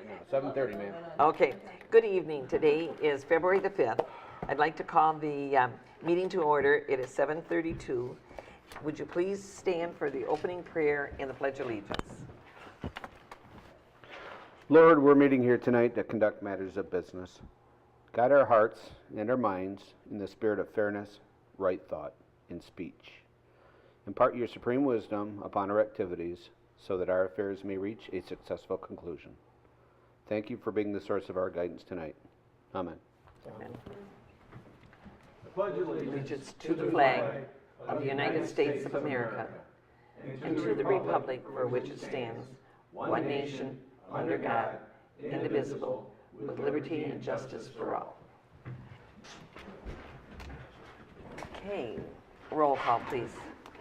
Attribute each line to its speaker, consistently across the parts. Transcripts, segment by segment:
Speaker 1: right now. 7:30, ma'am.
Speaker 2: Okay, good evening. Today is February the 5th. I'd like to call the meeting to order. It is 7:32. Would you please stand for the opening prayer and the Pledge of Allegiance?
Speaker 1: Lord, we're meeting here tonight to conduct matters of business. Guide our hearts and our minds in the spirit of fairness, right thought, and speech. Impart your supreme wisdom upon our activities so that our affairs may reach a successful conclusion. Thank you for being the source of our guidance tonight. Amen.
Speaker 2: Amen. Allegiance to the flag of the United States of America and to the republic for which it stands, one nation, under God, indivisible, with liberty and justice for all. Okay, roll call, please.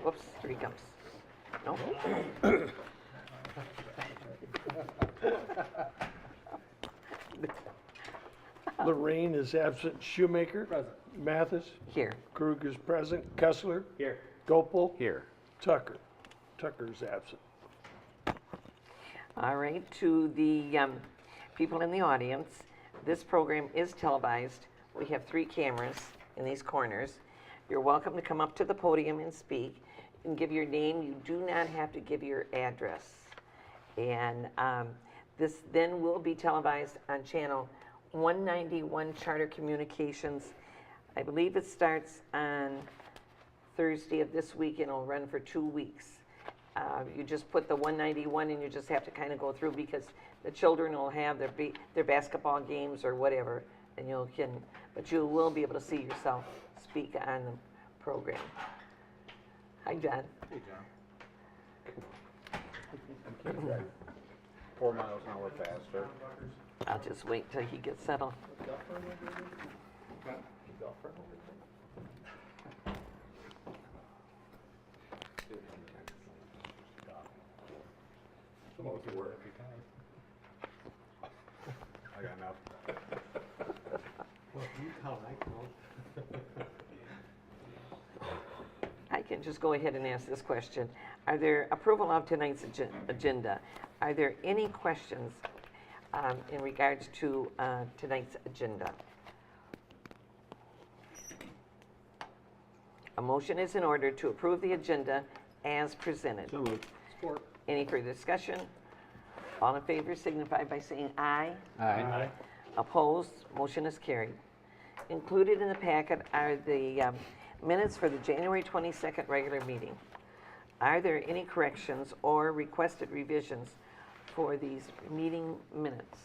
Speaker 2: Whoops, 3 comes. No?
Speaker 3: Lorraine is absent. Shoemaker.
Speaker 1: Present.
Speaker 3: Mathis.
Speaker 2: Here.
Speaker 3: Krug is present. Kessler.
Speaker 1: Here.
Speaker 3: Gopel.
Speaker 1: Here.
Speaker 3: Tucker. Tucker is absent.
Speaker 2: All right, to the people in the audience, this program is televised. We have 3 cameras in these corners. You're welcome to come up to the podium and speak and give your name. You do not have to give your address. And this then will be televised on channel 191 Charter Communications. I believe it starts on Thursday of this week and it'll run for 2 weeks. You just put the 191 and you just have to kind of go through because the children will have their basketball games or whatever, and but you will be able to see yourself speak on the program. Hi, John.
Speaker 1: Hey, John. 4 miles an hour faster.
Speaker 2: I'll just wait till he gets settled.
Speaker 1: I got enough.
Speaker 2: I can just go ahead and ask this question. Are there approval of tonight's agenda? Are there any questions in regards to tonight's agenda? A motion is in order to approve the agenda as presented.
Speaker 1: So moved. Support.
Speaker 2: Any further discussion? All in favor signify by saying aye.
Speaker 1: Aye.
Speaker 2: Opposed? Motion is carried. Included in the packet are the minutes for the January 22nd regular meeting. Are there any corrections or requested revisions for these meeting minutes?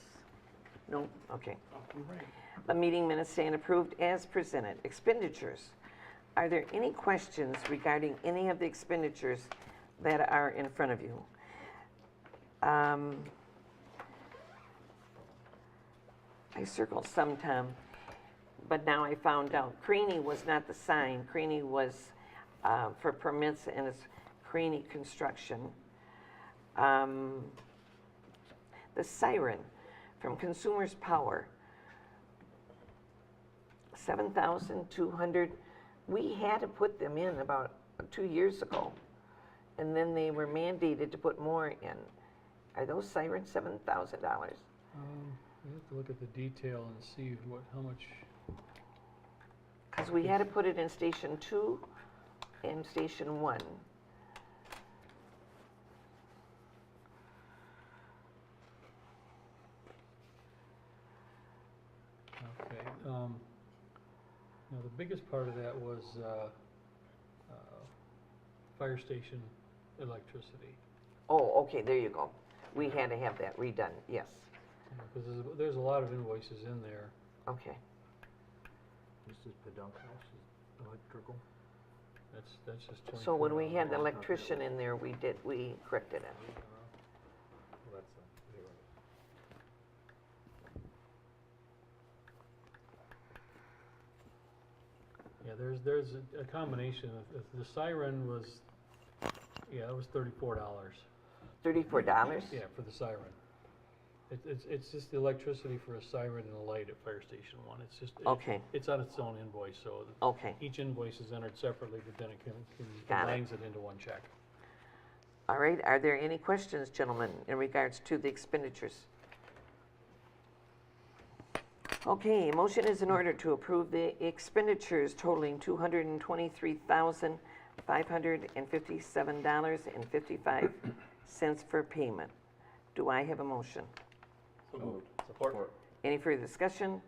Speaker 2: No? Okay. The meeting minutes stand approved as presented. Expenditures. Are there any questions regarding any of the expenditures that are in front of you? I circled some, Tom, but now I found out Creaney was not the sign. Creaney was for permits, and it's Creaney Construction. The siren from Consumers Power, 7,200. We had to put them in about 2 years ago, and then they were mandated to put more in. Are those sirens $7,000?
Speaker 4: We have to look at the detail and see how much.
Speaker 2: Because we had to put it in Station 2 and Station 1.
Speaker 4: Okay. Now the biggest part of that was fire station electricity.
Speaker 2: Oh, okay, there you go. We had to have that redone, yes.
Speaker 4: Because there's a lot of invoices in there.
Speaker 2: Okay.
Speaker 5: This is Pedunk House, electrical.
Speaker 4: That's just 20.
Speaker 2: So when we had the electrician in there, we corrected it.
Speaker 5: Well, that's zero.
Speaker 4: Yeah, there's a combination of the siren was, yeah, it was $34.
Speaker 2: $34?
Speaker 4: Yeah, for the siren. It's just the electricity for a siren and a light at Fire Station 1. It's just
Speaker 2: Okay.
Speaker 4: It's on its own invoice, so
Speaker 2: Okay.
Speaker 4: each invoice is entered separately, but then it
Speaker 2: Got it.
Speaker 4: combines it into one check.
Speaker 2: All right, are there any questions, gentlemen, in regards to the expenditures? Okay, a motion is in order to approve the expenditures totaling $223,557.55 for payment. Do I have a motion?
Speaker 5: So moved. Support.
Speaker 2: Any further discussion?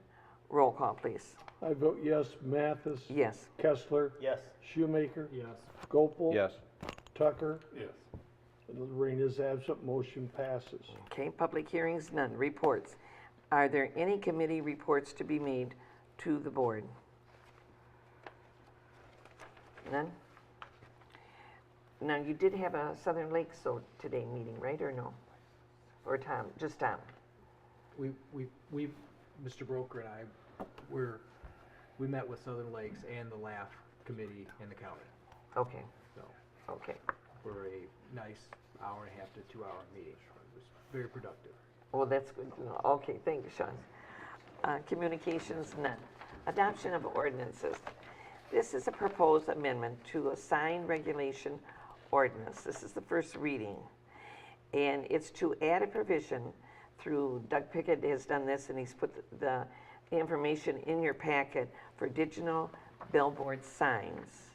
Speaker 2: Roll call, please.
Speaker 3: I vote yes. Mathis.
Speaker 2: Yes.
Speaker 3: Kessler.
Speaker 5: Yes.
Speaker 3: Shoemaker.
Speaker 4: Yes.
Speaker 3: Gopel.
Speaker 1: Yes.
Speaker 3: Tucker.
Speaker 5: Yes.
Speaker 3: And Lorraine is absent. Motion passes.
Speaker 2: Okay, public hearings, none. Reports. Are there any committee reports to be made to the board? None? Now, you did have a Southern Lakes today meeting, right, or no? Or Tom, just Tom?
Speaker 6: We, Mr. Broker and I, we met with Southern Lakes and the LAF committee in the county.
Speaker 2: Okay,
Speaker 6: So,
Speaker 2: okay.
Speaker 6: for a nice hour and a half to 2 hour meeting. It was very productive.
Speaker 2: Well, that's good to know. Okay, thank you, Sean. Communications, none. Adoption of ordinances. This is a proposed amendment to a sign regulation ordinance. This is the first reading. And it's to add a provision through, Doug Pickett has done this, and he's put the information in your packet for digital billboard signs.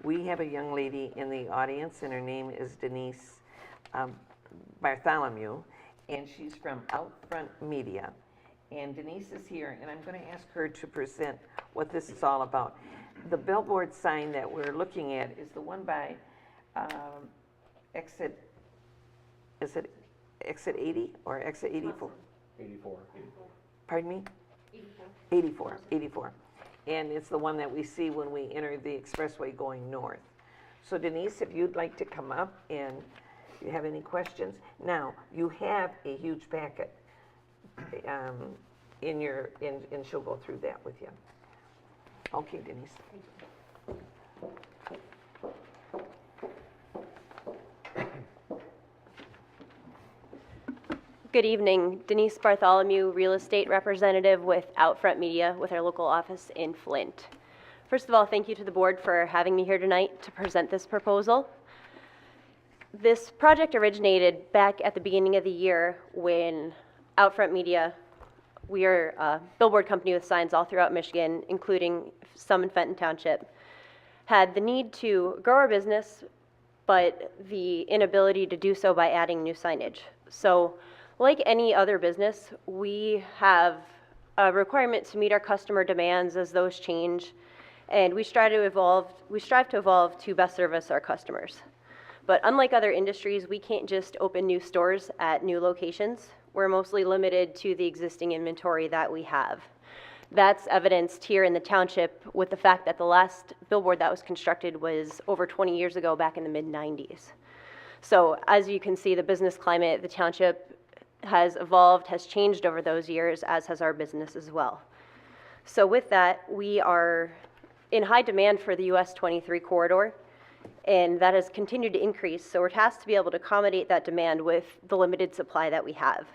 Speaker 2: We have a young lady in the audience, and her name is Denise Bartholomew, and she's from Outfront Media. And Denise is here, and I'm going to ask her to present what this is all about. The billboard sign that we're looking at is the one by exit, is it exit 80 or exit 84?
Speaker 5: 84.
Speaker 2: Pardon me? 84. 84. And it's the one that we see when we enter the expressway going north. So Denise, if you'd like to come up and you have any questions. Now, you have a huge packet and she'll go through that with you. Okay, Denise.
Speaker 7: Good evening, Denise Bartholomew, real estate representative with Outfront Media with our local office in Flint. First of all, thank you to the board for having me here tonight to present this proposal. This project originated back at the beginning of the year when Outfront Media, we are a billboard company with signs all throughout Michigan, including some in Fenton Township, had the need to grow our business, but the inability to do so by adding new signage. So, like any other business, we have a requirement to meet our customer demands as those change, and we strive to evolve to best service our customers. But unlike other industries, we can't just open new stores at new locations. We're mostly limited to the existing inventory that we have. That's evidenced here in the township with the fact that the last billboard that was constructed was over 20 years ago, back in the mid-90s. So as you can see, the business climate, the township has evolved, has changed over those years, as has our business as well. So with that, we are in high demand for the US 23 corridor, and that has continued to increase, so we're tasked to be able to accommodate that demand with the limited supply that we have.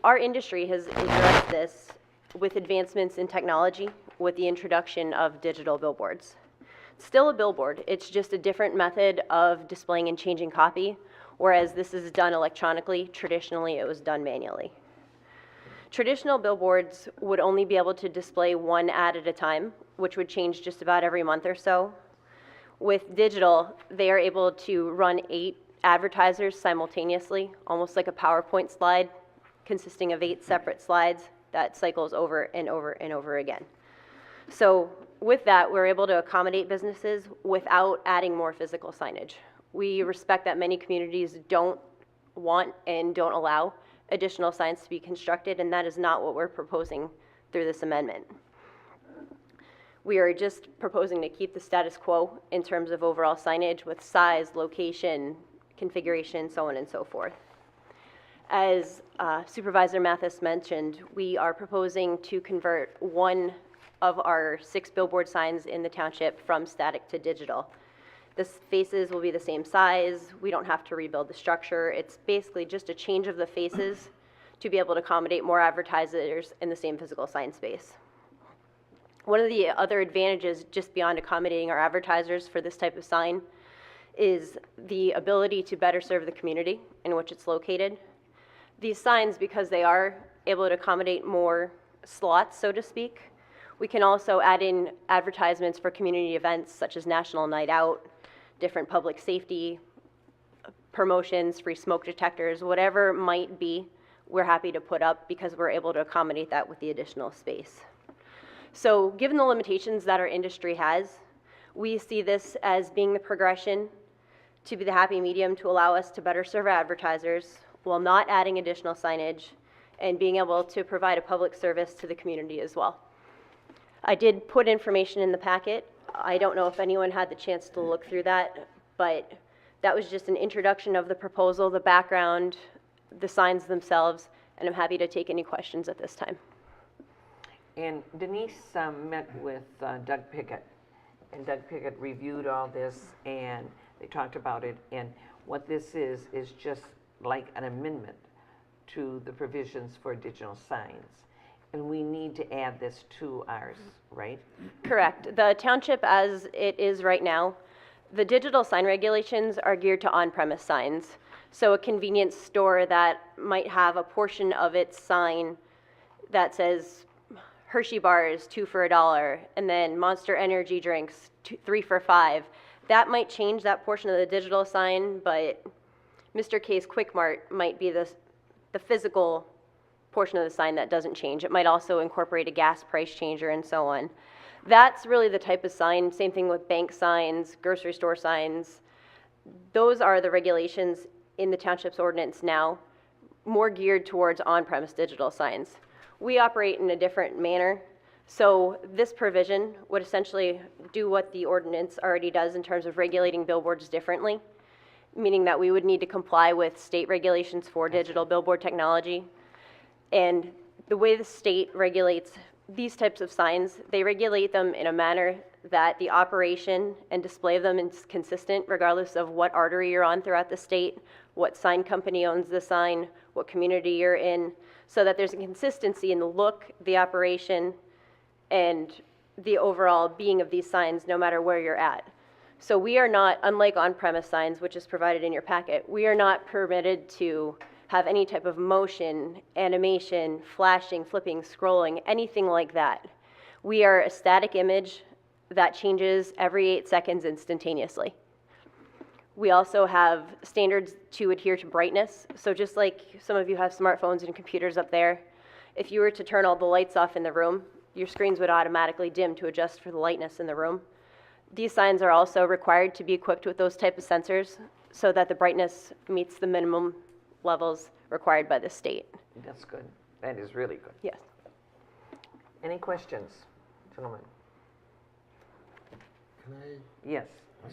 Speaker 7: Our industry has addressed this with advancements in technology, with the introduction of digital billboards. It's still a billboard, it's just a different method of displaying and changing copy, whereas this is done electronically. Traditionally, it was done manually. Traditional billboards would only be able to display one ad at a time, which would change just about every month or so. With digital, they are able to run 8 advertisers simultaneously, almost like a PowerPoint slide, consisting of 8 separate slides that cycles over and over and over again. So with that, we're able to accommodate businesses without adding more physical signage. We respect that many communities don't want and don't allow additional signs to be constructed, and that is not what we're proposing through this amendment. We are just proposing to keep the status quo in terms of overall signage with size, location, configuration, so on and so forth. As Supervisor Mathis mentioned, we are proposing to convert one of our 6 billboard signs in the township from static to digital. The faces will be the same size. We don't have to rebuild the structure. It's basically just a change of the faces to be able to accommodate more advertisers in the same physical sign space. One of the other advantages, just beyond accommodating our advertisers for this type of sign, is the ability to better serve the community in which it's located. These signs, because they are able to accommodate more slots, so to speak. We can also add in advertisements for community events such as National Night Out, different public safety promotions, free smoke detectors, whatever might be, we're happy to put up because we're able to accommodate that with the additional space. So given the limitations that our industry has, we see this as being the progression to be the happy medium to allow us to better serve advertisers while not adding additional signage and being able to provide a public service to the community as well. I did put information in the packet. I don't know if anyone had the chance to look through that, but that was just an introduction of the proposal, the background, the signs themselves, and I'm happy to take any questions at this time.
Speaker 2: And Denise met with Doug Pickett, and Doug Pickett reviewed all this, and they talked about it, and what this is just like an amendment to the provisions for digital signs. And we need to add this to ours, right?
Speaker 7: Correct. The township, as it is right now, the digital sign regulations are geared to on-premise signs. So a convenience store that might have a portion of its sign that says Hershey bars 2 for $1, and then Monster Energy drinks 3 for $5. That might change that portion of the digital sign, but Mr. K's Quick Mart might be the physical portion of the sign that doesn't change. It might also incorporate a gas price changer and so on. That's really the type of sign. Same thing with bank signs, grocery store signs. Those are the regulations in the township's ordinance now, more geared towards on-premise digital signs. We operate in a different manner. So this provision would essentially do what the ordinance already does in terms of regulating billboards differently, meaning that we would need to comply with state regulations for digital billboard technology. And the way the state regulates these types of signs, they regulate them in a manner that the operation and display of them is consistent regardless of what artery you're on throughout the state, what sign company owns the sign, what community you're in, so that there's a consistency in the look, the operation, and the overall being of these signs no matter where you're at. So we are not, unlike on-premise signs, which is provided in your packet, we are not permitted to have any type of motion, animation, flashing, flipping, scrolling, anything like that. We are a static image that changes every 8 seconds instantaneously. We also have standards to adhere to brightness. So just like some of you have smartphones and computers up there, if you were to turn all the lights off in the room, your screens would automatically dim to adjust for the lightness in the room. These signs are also required to be equipped with those type of sensors so that the brightness meets the minimum levels required by the state.
Speaker 2: That's good. That is really good.
Speaker 7: Yes.
Speaker 2: Any questions, gentlemen?
Speaker 8: Can I
Speaker 2: Yes.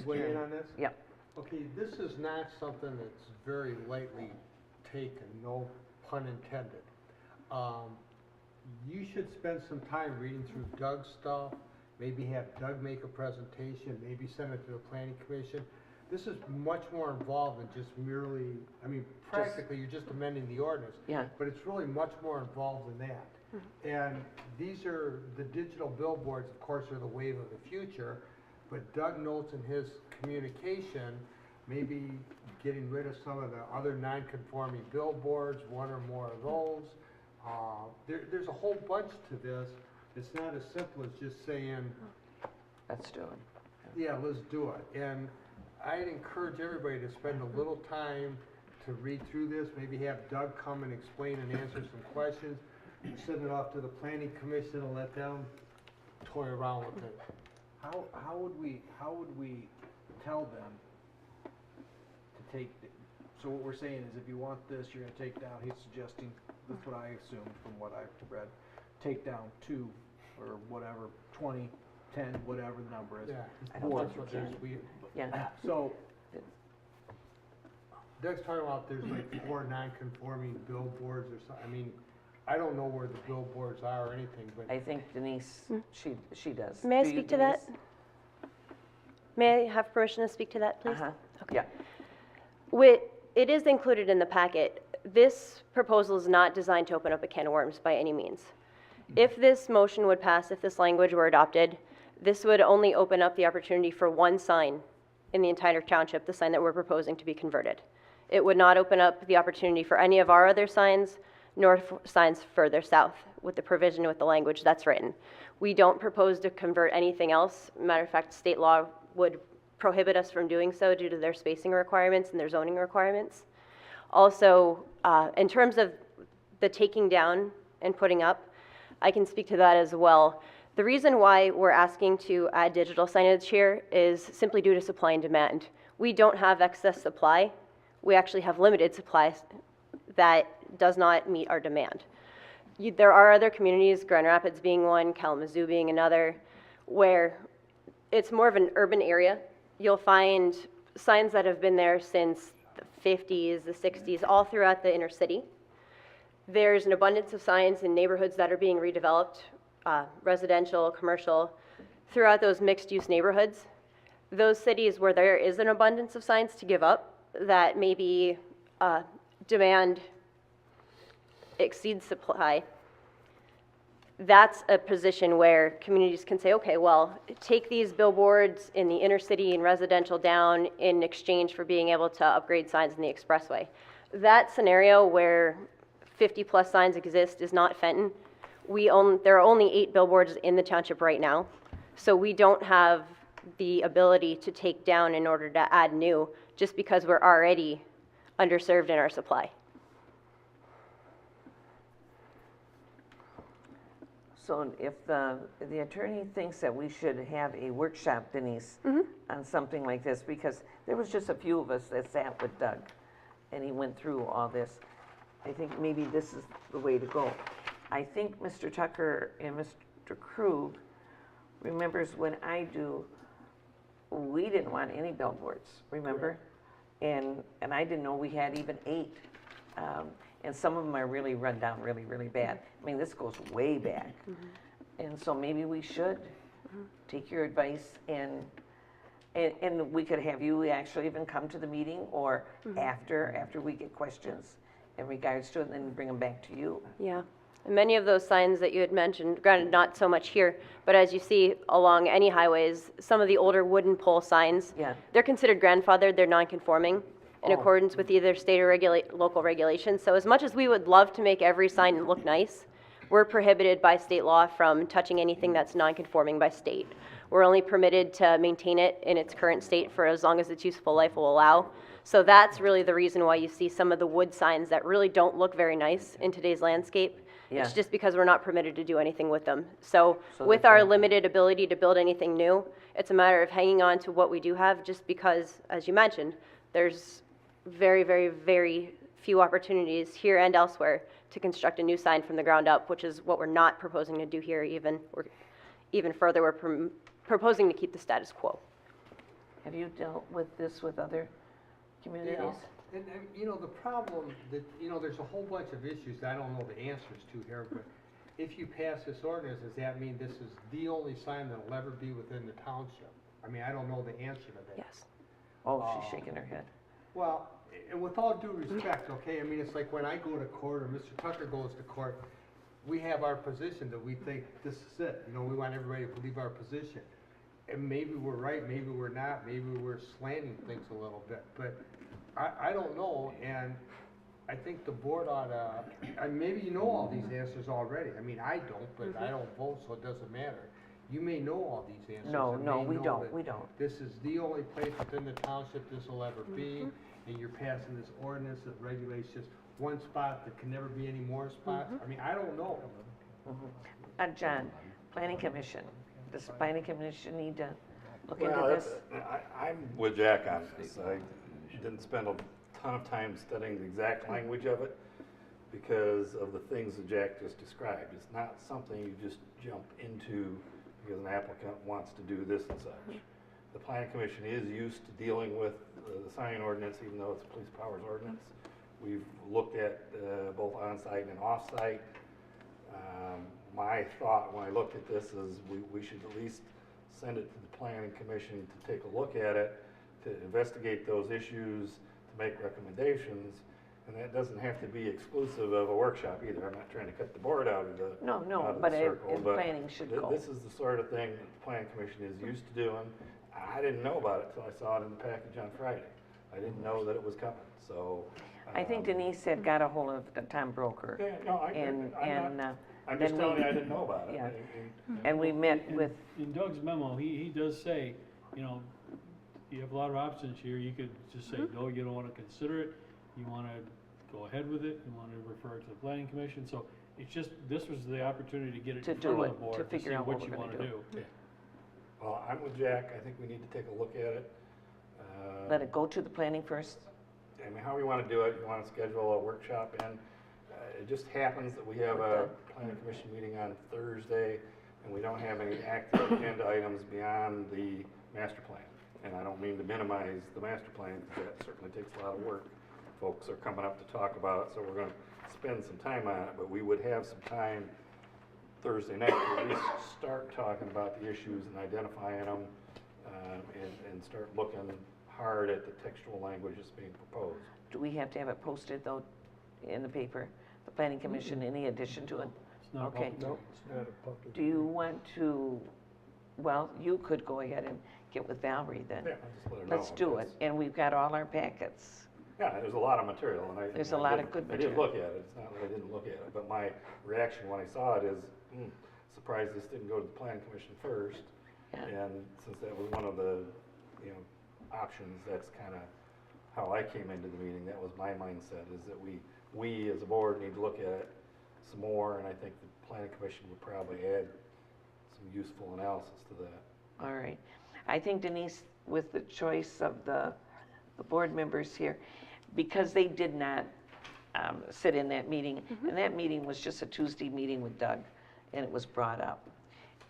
Speaker 8: weigh in on this?
Speaker 2: Yep.
Speaker 8: Okay, this is not something that's very lightly taken, no pun intended. You should spend some time reading through Doug's stuff, maybe have Doug make a presentation, maybe send it to the planning commission. This is much more involved than just merely, I mean, practically you're just amending the ordinance.
Speaker 2: Yeah.
Speaker 8: But it's really much more involved than that. And these are, the digital billboards, of course, are the wave of the future, but Doug notes in his communication, maybe getting rid of some of the other non-conforming billboards, one or more of those. There's a whole bunch to this. It's not as simple as just saying,
Speaker 2: Let's do it.
Speaker 8: yeah, let's do it. And I'd encourage everybody to spend a little time to read through this, maybe have Doug come and explain and answer some questions, send it off to the planning commission and let them toy around with it.
Speaker 5: How would we tell them to take, so what we're saying is if you want this, you're gonna take down, he's suggesting, that's what I assumed from what I've read, take down 2 or whatever, 20, 10, whatever the number is.
Speaker 8: Yeah.
Speaker 2: I don't
Speaker 5: Boards,
Speaker 2: think you
Speaker 5: there's-
Speaker 2: can.
Speaker 5: we-
Speaker 2: Yeah.
Speaker 5: So,
Speaker 8: Doug's talking about there's like 4 non-conforming billboards or something. I mean, I don't know where the billboards are or anything, but
Speaker 2: I think Denise, she does.
Speaker 7: May I
Speaker 2: Do you,
Speaker 7: speak to that?
Speaker 2: Denise?
Speaker 7: May I have permission to speak to that, please?
Speaker 2: Uh-huh.
Speaker 7: Okay.
Speaker 2: Yeah.
Speaker 7: It is included in the packet. This proposal is not designed to open up a can of worms by any means. If this motion would pass, if this language were adopted, this would only open up the opportunity for one sign in the entire township, the sign that we're proposing to be converted. It would not open up the opportunity for any of our other signs, north signs further south with the provision with the language that's written. We don't propose to convert anything else. Matter of fact, state law would prohibit us from doing so due to their spacing requirements and their zoning requirements. Also, in terms of the taking down and putting up, I can speak to that as well. The reason why we're asking to add digital signage here is simply due to supply and demand. We don't have excess supply. We actually have limited supply that does not meet our demand. There are other communities, Grand Rapids being one, Kalamazoo being another, where it's more of an urban area. You'll find signs that have been there since the 50s, the 60s, all throughout the inner city. There's an abundance of signs in neighborhoods that are being redeveloped, residential, commercial, throughout those mixed-use neighborhoods. Those cities where there is an abundance of signs to give up, that maybe demand exceeds supply, that's a position where communities can say, okay, well, take these billboards in the inner city and residential down in exchange for being able to upgrade signs in the expressway. That scenario where 50-plus signs exist is not Fenton. There are only 8 billboards in the township right now, so we don't have the ability to take down in order to add new, just because we're already underserved in our supply.
Speaker 2: So if the attorney thinks that we should have a workshop, Denise, on something like this, because there was just a few of us that sat with Doug, and he went through all this, I think maybe this is the way to go. I think Mr. Tucker and Mr. Krug remembers when I do, we didn't want any billboards, remember? And I didn't know we had even 8. And some of them are really run down really, really bad. I mean, this goes way back. And so maybe we should take your advice and we could have you actually even come to the meeting or after we get questions in regards to it, and then bring them back to you.
Speaker 7: Yeah. And many of those signs that you had mentioned, granted not so much here, but as you see along any highways, some of the older wooden pole signs, they're considered grandfathered, they're non-conforming in accordance with either state or local regulations. So as much as we would love to make every sign look nice, we're prohibited by state law from touching anything that's non-conforming by state. We're only permitted to maintain it in its current state for as long as its useful life will allow. So that's really the reason why you see some of the wood signs that really don't look very nice in today's landscape. It's just because we're not permitted to do anything with them. So with our limited ability to build anything new, it's a matter of hanging on to what we do have, just because, as you mentioned, there's very, very, very few opportunities here and elsewhere to construct a new sign from the ground up, which is what we're not proposing to do here. Even further, we're proposing to keep the status quo.
Speaker 2: Have you dealt with this with other communities?
Speaker 8: Yeah. And you know, the problem that, you know, there's a whole bunch of issues that I don't know the answers to here, but if you pass this ordinance, does that mean this is the only sign that'll ever be within the township? I mean, I don't know the answer to that.
Speaker 7: Yes.
Speaker 2: Oh, she's shaking her head.
Speaker 8: Well, and with all due respect, okay, I mean, it's like when I go to court or Mr. Tucker goes to court, we have our position that we think this is it. You know, we want everybody to believe our position. And maybe we're right, maybe we're not, maybe we're slanting things a little bit, but I don't know, and I think the board ought to, and maybe you know all these answers already. I mean, I don't, but I don't vote, so it doesn't matter. You may know all these answers.
Speaker 2: No,
Speaker 8: and
Speaker 2: no,
Speaker 8: may
Speaker 2: we
Speaker 8: know
Speaker 2: don't,
Speaker 8: that
Speaker 2: we don't.
Speaker 8: This is the only place within the township this will ever be, and you're passing this ordinance that regulates just one spot, there can never be any more spots. I mean, I don't know.
Speaker 2: John, Planning Commission, does Planning Commission need to look into this?
Speaker 9: I'm with Jack on this. I didn't spend a ton of time studying the exact language of it because of the things that Jack just described. It's not something you just jump into because an applicant wants to do this and such. The Planning Commission is used to dealing with the sign ordinance, even though it's a police powers ordinance. We've looked at both on-site and off-site. My thought when I looked at this is we should at least send it to the Planning Commission to take a look at it, to investigate those issues, to make recommendations, and that doesn't have to be exclusive of a workshop either. I'm not trying to cut the board out of the
Speaker 2: No, but planning should go.
Speaker 9: This is the sort of thing that the Planning Commission is used to doing. I didn't know about it until I saw it in the package on Friday. I didn't know that it was coming, so
Speaker 2: I think Denise had got a hold of the Tom Broker.
Speaker 9: Yeah, no,
Speaker 2: And,
Speaker 9: I'm not,
Speaker 2: and,
Speaker 9: I'm just
Speaker 2: then
Speaker 9: telling
Speaker 2: we-
Speaker 9: you, I didn't know about it.
Speaker 2: yeah.
Speaker 9: And-
Speaker 2: and we met with,
Speaker 4: In Doug's memo, he does say, you know, you have a lot of options here. You could just say, no, you don't want to consider it. You want to go ahead with it. You want to refer it to the planning commission. So it's just, this was the opportunity to get it
Speaker 2: To
Speaker 4: in
Speaker 2: do
Speaker 4: front of
Speaker 2: it,
Speaker 4: the board
Speaker 2: to
Speaker 4: to
Speaker 2: figure
Speaker 4: see
Speaker 2: out
Speaker 4: what
Speaker 2: what
Speaker 4: you
Speaker 2: we're
Speaker 4: want
Speaker 2: gonna
Speaker 4: to do.
Speaker 9: Yeah. Well, I'm with Jack. I think we need to take a look at it.
Speaker 2: let it go to the planning first.
Speaker 9: I mean, how we want to do it, you want to schedule a workshop in. It just happens that we have a planning commission meeting on Thursday, and we don't have any active agenda items beyond the master plan. And I don't mean to minimize the master plan, because that certainly takes a lot of work. Folks are coming up to talk about it, so we're going to spend some time on it, but we would have some time Thursday night to at least start talking about the issues and identifying them, and start looking hard at the textual language that's being proposed.
Speaker 2: Do we have to have it posted though in the paper, the planning commission, any addition to it?
Speaker 4: It's not a
Speaker 2: Okay.
Speaker 4: public
Speaker 3: No, it's not a public.
Speaker 2: Do you want to, well, you could go ahead and get with Valerie then.
Speaker 9: Yeah, I'll just let her know.
Speaker 2: Let's do it, and we've got all our packets.
Speaker 9: Yeah, there's a lot of material, and
Speaker 2: There's
Speaker 9: I
Speaker 2: a lot
Speaker 9: did-
Speaker 2: of good
Speaker 9: I did
Speaker 2: material.
Speaker 9: look at it, it's not that I didn't look at it, but my reaction when I saw it is, surprised this didn't go to the planning commission first.
Speaker 2: Yeah.
Speaker 9: And since that was one of the, you know, options, that's kind of how I came into the meeting. That was my mindset, is that we as a board need to look at it some more, and I think the planning commission would probably add some useful analysis to that.
Speaker 2: All right. I think Denise, with the choice of the board members here, because they did not sit in that meeting, and that meeting was just a Tuesday meeting with Doug, and it was brought up.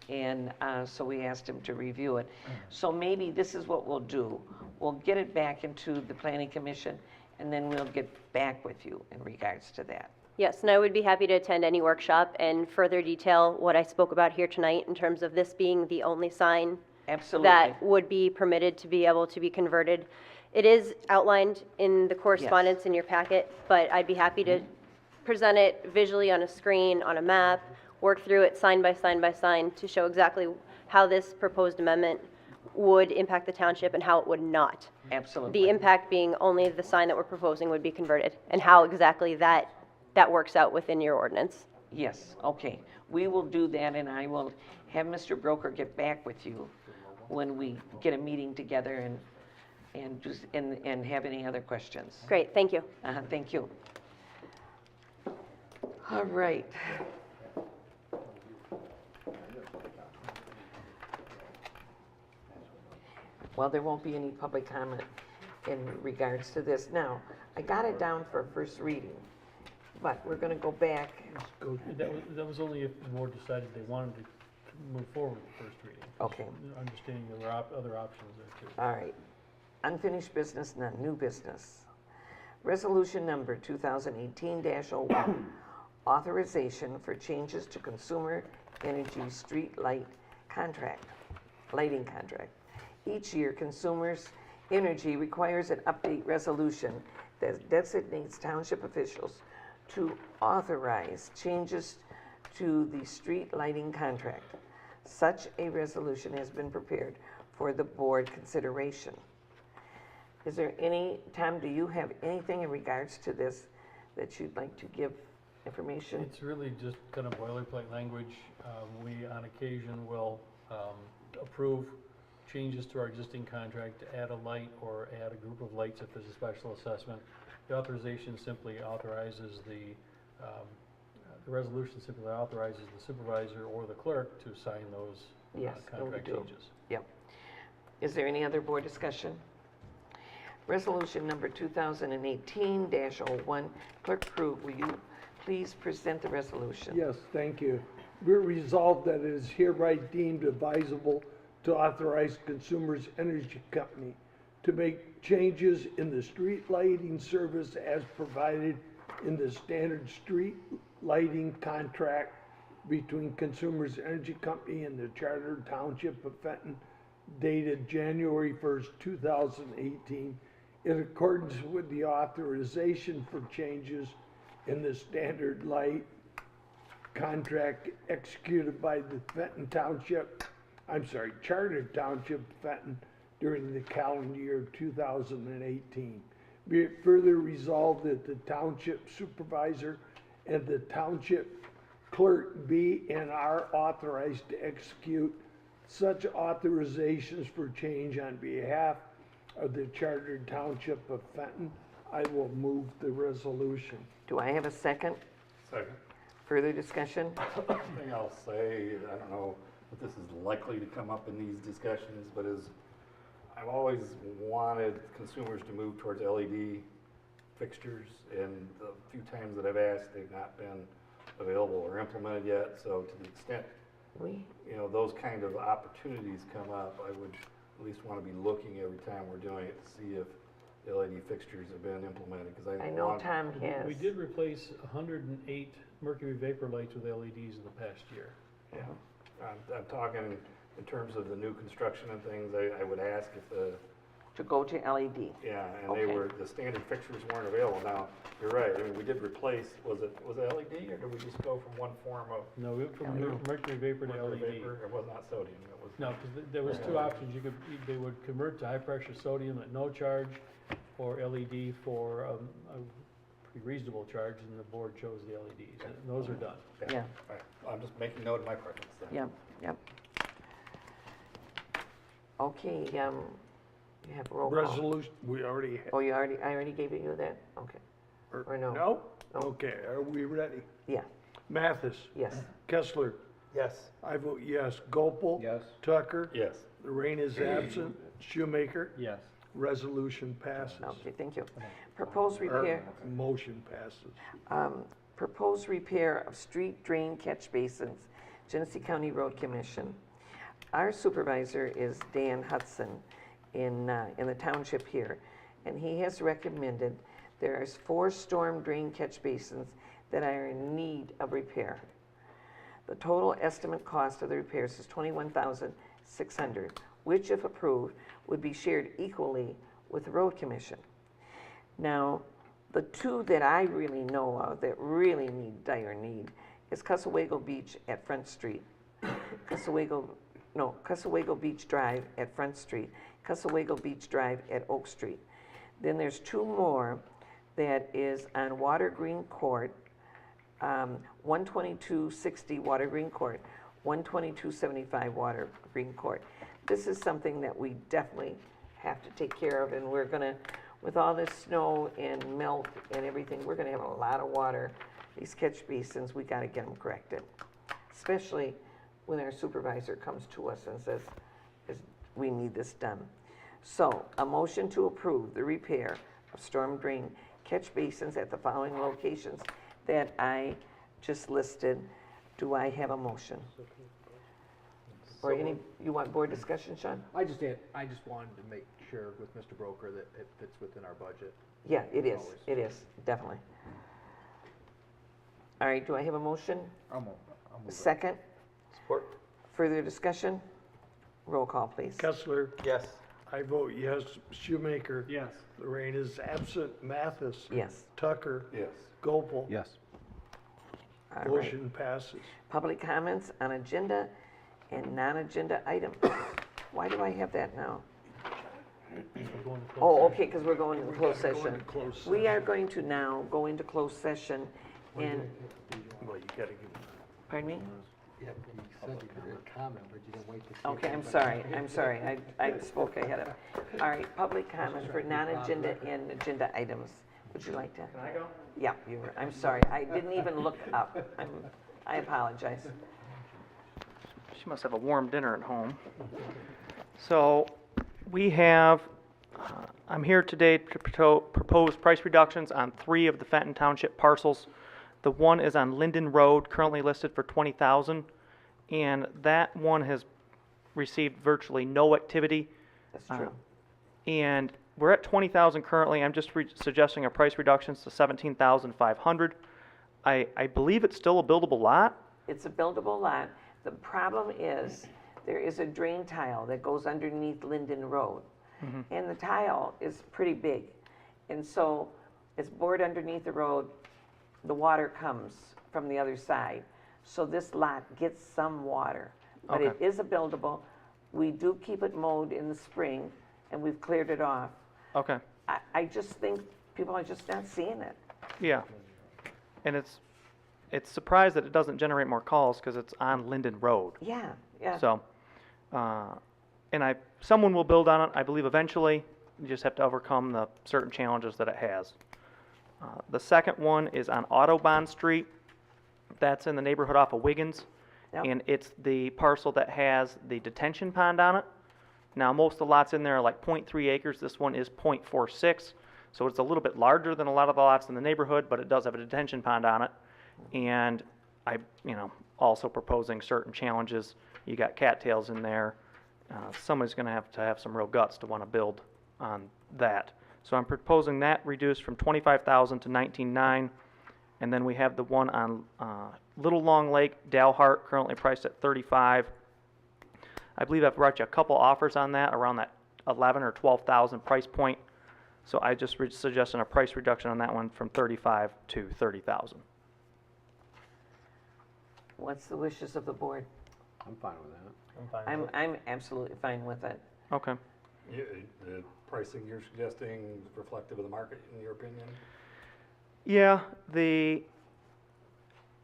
Speaker 2: And so we asked him to review it. So maybe this is what we'll do. We'll get it back into the planning commission, and then we'll get back with you in regards to that.
Speaker 7: Yes, and I would be happy to attend any workshop and further detail what I spoke about here tonight in terms of this being the only sign
Speaker 2: Absolutely.
Speaker 7: that would be permitted to be able to be converted. It is outlined in the correspondence in your packet, but I'd be happy to present it visually on a screen, on a map, work through it sign by sign by sign to show exactly how this proposed amendment would impact the township and how it would not.
Speaker 2: Absolutely.
Speaker 7: The impact being only the sign that we're proposing would be converted, and how exactly that works out within your ordinance.
Speaker 2: Yes, okay. We will do that, and I will have Mr. Broker get back with you when we get a meeting together and have any other questions.
Speaker 7: Great, thank you.
Speaker 2: Thank you. All right. Well, there won't be any public comment in regards to this. Now, I got it down for first reading, but we're going to go back.
Speaker 4: That was only if the board decided they wanted to move forward with first reading.
Speaker 2: Okay.
Speaker 4: Understanding there were other options there too.
Speaker 2: All right. Unfinished business, none. New business. Resolution number 2018-01, authorization for changes to consumer energy street lighting contract. Each year, Consumers Energy requires an update resolution that designates township officials to authorize changes to the street lighting contract. Such a resolution has been prepared for the board consideration. Is there any, Tom, do you have anything in regards to this that you'd like to give information?
Speaker 4: It's really just kind of boilerplate language. We, on occasion, will approve changes to our existing contract to add a light or add a group of lights if there's a special assessment. The authorization simply authorizes the resolution simply authorizes the supervisor or the clerk to sign those
Speaker 2: Yes, and we
Speaker 4: contract
Speaker 2: do.
Speaker 4: changes.
Speaker 2: Yep. Is there any other board discussion? Resolution number 2018-01. Clerk Krug, will you please present the resolution?
Speaker 3: Yes, thank you. We're resolved that it is hereby deemed advisable to authorize Consumers Energy Company to make changes in the street lighting service as provided in the standard street lighting contract between Consumers Energy Company and the Charter Township of Fenton dated January 1st, 2018, in accordance with the authorization for changes in the standard light contract executed by the Charter Township of Fenton during the calendar year 2018. Be it further resolved that the township supervisor and the township clerk be and are authorized to execute such authorizations for change on behalf of the chartered township of Fenton. I will move the resolution.
Speaker 2: Do I have a second?
Speaker 9: Second.
Speaker 2: Further discussion?
Speaker 9: Thing I'll say, I don't know if this is likely to come up in these discussions, but I've always wanted consumers to move towards LED fixtures, and the few times that I've asked, they've not been available or implemented yet. So to the extent, those kind of opportunities come up, I would at least want to be looking every time we're doing it to see if the LED fixtures have been implemented, because
Speaker 2: I know Tom has.
Speaker 4: We did replace 108 mercury vapor lights with LEDs in the past year.
Speaker 9: Yeah, I'm talking in terms of the new construction and things. I would ask if
Speaker 2: To go to LED.
Speaker 9: yeah, and
Speaker 2: Okay.
Speaker 9: the standard fixtures weren't available. Now, you're right, I mean, we did replace, was it LED, or did we just go from one form of
Speaker 4: No, we went from mercury vapor to
Speaker 9: mercury
Speaker 4: LED.
Speaker 9: vapor? It was not sodium, it was.
Speaker 4: No, because there was two options. They would convert to high pressure sodium at no charge, or LED for a pretty reasonable charge, and the board chose the LEDs, and those are done.
Speaker 2: Yeah.
Speaker 9: All right. I'm just making note of my preference then.
Speaker 2: Yep, yep. Okay, you have roll call.
Speaker 3: Resolution, we already had.
Speaker 2: Oh, I already gave you that? Okay. Or no?
Speaker 3: No?
Speaker 2: No.
Speaker 3: Okay, are we ready?
Speaker 2: Yeah,
Speaker 3: Mathis,
Speaker 2: yes.
Speaker 3: Kessler,
Speaker 8: Yes.
Speaker 3: I vote yes. Gopel.
Speaker 1: Yes.
Speaker 3: Tucker.
Speaker 9: Yes.
Speaker 3: Lorraine is absent. Shoemaker.
Speaker 4: Yes.
Speaker 3: Resolution passes.
Speaker 2: Okay, thank you. Proposed repair,
Speaker 3: Motion passes.
Speaker 2: proposed repair of street drain catch basins, Genesee County Road Commission. Our supervisor is Dan Hudson in the township here, and he has recommended there's 4 storm drain catch basins that are in need of repair. The total estimate cost of the repairs is $21,600, which, if approved, would be shared equally with the road commission. Now, the 2 that I really know of that really need dire need is Cussawego Beach at Front Street, Cussawego Beach Drive at Front Street, Cussawego Beach Drive at Oak Street. Then there's 2 more that is on Water Green Court, 12260 Water Green Court, 12275 Water Green Court. This is something that we definitely have to take care of, and we're gonna, with all this snow and melt and everything, we're gonna have a lot of water. These catch basins, we gotta get them corrected, especially when our supervisor comes to us and says, we need this done. So, a motion to approve the repair of storm drain catch basins at the following locations that I just listed. Do I have a motion? Or any, you want board discussion, Sean?
Speaker 6: I just wanted to make sure with Mr. Broker that it fits within our budget.
Speaker 2: Yeah, it is, definitely. All right, do I have a motion?
Speaker 5: I'll move it.
Speaker 2: Second?
Speaker 8: Support.
Speaker 2: Further discussion? Roll call, please.
Speaker 3: Kessler,
Speaker 8: Yes.
Speaker 3: I vote yes. Shoemaker.
Speaker 4: Yes.
Speaker 3: Lorraine is absent. Mathis.
Speaker 2: Yes.
Speaker 3: Tucker.
Speaker 9: Yes.
Speaker 3: Gopel.
Speaker 1: Yes.
Speaker 2: All right.
Speaker 3: Motion passes.
Speaker 2: Public comments on agenda and non-agenda items. Why do I have that now?
Speaker 4: We're going to close
Speaker 2: Oh,
Speaker 4: session.
Speaker 2: okay, because we're going into closed
Speaker 3: Go into
Speaker 2: session.
Speaker 3: closed
Speaker 2: We are going to now go into closed session and,
Speaker 3: Well, you gotta give.
Speaker 2: pardon me?
Speaker 6: Yeah, you said you could make comment, but you didn't wait to see. if
Speaker 2: Okay, I'm
Speaker 6: anybody-
Speaker 2: sorry, I spoke ahead of. All right, public comment for non-agenda and agenda items. Would you like to? Can I go? Yeah, you were, I'm sorry, I didn't even look up. I apologize.
Speaker 10: She must have a warm dinner at home. So we have, I'm here today to propose price reductions on 3 of the Fenton Township parcels. The one is on Linden Road, currently listed for $20,000, and that one has received virtually no activity.
Speaker 2: That's true.
Speaker 10: And we're at $20,000 currently. I'm just suggesting a price reduction to $17,500. I believe it's still a buildable lot.
Speaker 2: It's a buildable lot. The problem is, there is a drain tile that goes underneath Linden Road. And the tile is pretty big. And so, it's bored underneath the road, the water comes from the other side. So this lot gets some water. But it
Speaker 10: Okay.
Speaker 2: is a buildable. We do keep it mowed in the spring, and we've cleared it off.
Speaker 10: Okay.
Speaker 2: I just think people are just not seeing it.
Speaker 10: Yeah. And it's surprised that it doesn't generate more calls because it's on Linden Road.
Speaker 2: Yeah, yeah.
Speaker 10: So, and someone will build on it, I believe eventually. You just have to overcome the certain challenges that it has. The second one is on Autobahn Street. That's in the neighborhood off of Wiggins.
Speaker 2: Yep.
Speaker 10: And it's the parcel that has the detention pond on it. Now, most of the lots in there are like 0.3 acres. This one is 0.46. So it's a little bit larger than a lot of the lots in the neighborhood, but it does have a detention pond on it. And also proposing certain challenges. You got cattails in there. Somebody's going to have some real guts to want to build on that. So I'm proposing that reduced from $25,000 to $19,900. And then we have the one on Little Long Lake, Dalhart, currently priced at $35,000. I believe I've brought you a couple offers on that, around that $11,000 or $12,000 price point. So I just suggested a price reduction on that one from $35,000 to $30,000.
Speaker 2: What's the wishes of the board?
Speaker 1: I'm fine with that.
Speaker 4: I'm fine with it.
Speaker 2: I'm absolutely fine with it.
Speaker 10: Okay.
Speaker 9: The pricing you're suggesting is reflective of the market, in your opinion?
Speaker 10: Yeah,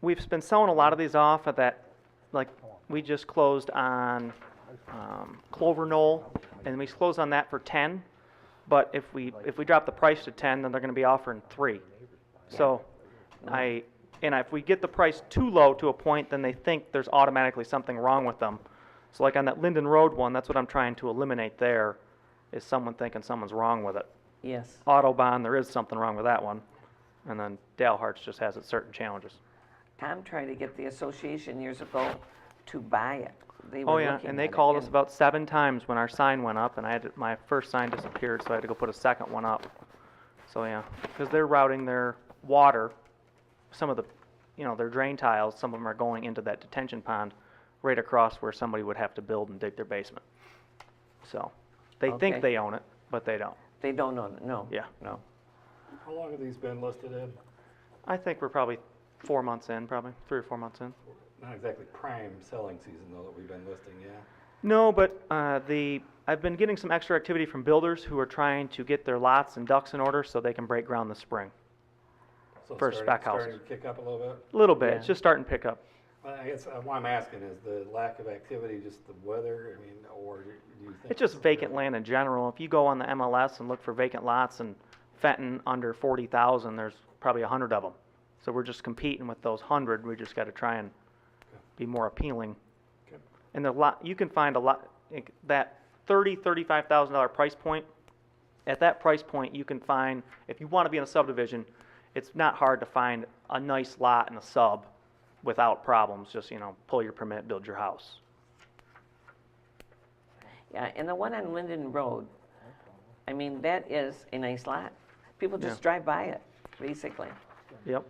Speaker 10: we've been selling a lot of these off at that, like, we just closed on Clover Knoll, and we closed on that for 10. But if we drop the price to 10, then they're going to be offering 3. So if we get the price too low to a point, then they think there's automatically something wrong with them. So like on that Linden Road one, that's what I'm trying to eliminate there, is someone thinking someone's wrong with it.
Speaker 2: Yes.
Speaker 10: Autobahn, there is something wrong with that one. And then Dalhart's just has its certain challenges.
Speaker 2: Tom tried to get the association years ago to buy it. They
Speaker 10: Oh
Speaker 2: were
Speaker 10: yeah,
Speaker 2: looking
Speaker 10: and they
Speaker 2: at it,
Speaker 10: called us
Speaker 2: and-
Speaker 10: about 7 times when our sign went up, and my first sign disappeared, so I had to go put a second one up. So yeah, because they're routing their water, some of the, their drain tiles, some of them are going into that detention pond right across where somebody would have to build and dig their basement. So they
Speaker 2: Okay.
Speaker 10: think they own it, but they don't.
Speaker 2: They don't know, no.
Speaker 10: Yeah.
Speaker 2: No.
Speaker 9: How long have these been listed in?
Speaker 10: I think we're probably 4 months in, probably 3 or 4 months in.
Speaker 9: Not exactly prime selling season though that we've been listing, yeah?
Speaker 10: No, but I've been getting some extra activity from builders who are trying to get their lots and ducks in order so they can break ground this spring.
Speaker 9: So
Speaker 10: For
Speaker 9: it's
Speaker 10: spec
Speaker 9: starting
Speaker 10: houses.
Speaker 9: to kick up a little bit?
Speaker 10: A little bit,
Speaker 2: Yeah.
Speaker 10: it's just starting to pick up.
Speaker 9: Well, I guess what I'm asking is the lack of activity, just the weather, I mean, or do you think?
Speaker 10: It's just vacant land in general. If you go on the MLS and look for vacant lots in Fenton under 40,000, there's probably 100 of them. So we're just competing with those 100. We just got to try and be more appealing.
Speaker 9: Okay.
Speaker 10: And you can find a lot, that $35,000 price point. At that price point, you can find, if you want to be in a subdivision, it's not hard to find a nice lot in a sub without problems. Just, pull your permit, build your house.
Speaker 2: Yeah, and the one on Linden Road, I mean, that is a nice lot. People just
Speaker 10: Yeah.
Speaker 2: drive by it, basically.
Speaker 10: Yep.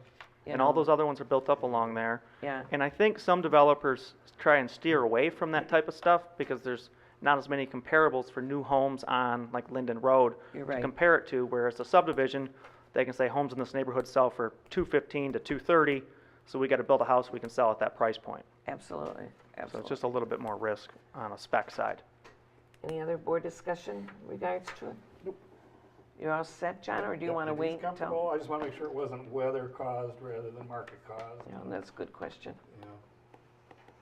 Speaker 2: You
Speaker 10: And all
Speaker 2: know?
Speaker 10: those other ones are built up along there.
Speaker 2: Yeah.
Speaker 10: And I think some developers try and steer away from that type of stuff because there's not as many comparables for new homes on like Linden Road
Speaker 2: You're
Speaker 10: to
Speaker 2: right.
Speaker 10: compare it to, whereas a subdivision, they can say homes in this neighborhood sell for $215,000 to $230,000, so we got to build a house we can sell at that price point.
Speaker 2: Absolutely,
Speaker 10: So
Speaker 2: absolutely.
Speaker 10: it's just a little bit more risk on a spec side.
Speaker 2: Any other board discussion in regards to it? Nope. You're all set, John, or do you want to
Speaker 9: If he's
Speaker 2: wait until?
Speaker 9: comfortable, I just want to make sure it wasn't weather caused rather than market caused.
Speaker 2: Yeah, that's a good question.
Speaker 9: You know,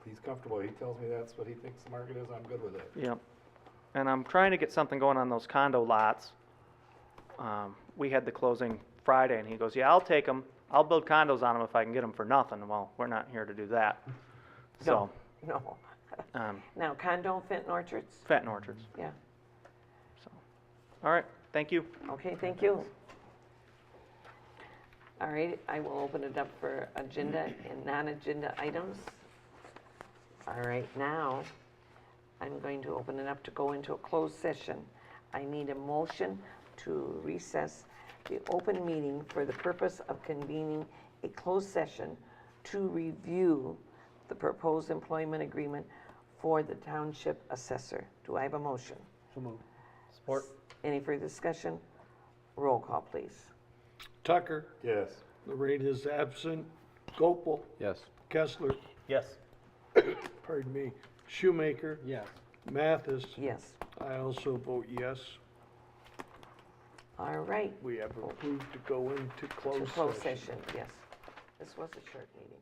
Speaker 9: if he's comfortable, he tells me that's what he thinks the market is, I'm good with it.
Speaker 10: Yep. And I'm trying to get something going on those condo lots. We had the closing Friday, and he goes, yeah, I'll take them. I'll build condos on them if I can get them for nothing. Well, we're not here to do that. So,
Speaker 2: No.
Speaker 10: um,
Speaker 2: Now, condo Fenton Orchards?
Speaker 10: Fenton Orchards.
Speaker 2: Yeah.
Speaker 10: So, all right, thank you.
Speaker 2: Okay, thank you. All right, I will open it up for agenda and non-agenda items. All right, now, I'm going to open it up to go into a closed session. I need a motion to recess the open meeting for the purpose of convening a closed session to review the proposed employment agreement for the township assessor. Do I have a motion?
Speaker 5: So moved.
Speaker 4: Support.
Speaker 2: Any further discussion? Roll call, please.
Speaker 3: Tucker,
Speaker 9: Yes.
Speaker 3: Lorraine is absent. Gopel,
Speaker 1: Yes.
Speaker 3: Kessler,
Speaker 4: Yes.
Speaker 3: pardon me, Shoemaker,
Speaker 5: Yes.
Speaker 3: Mathis.
Speaker 2: Yes.
Speaker 3: I also vote yes.
Speaker 2: All right,
Speaker 3: We have approved to go into
Speaker 2: to
Speaker 3: closed
Speaker 2: closed
Speaker 3: session.
Speaker 2: session, yes. This was a short meeting.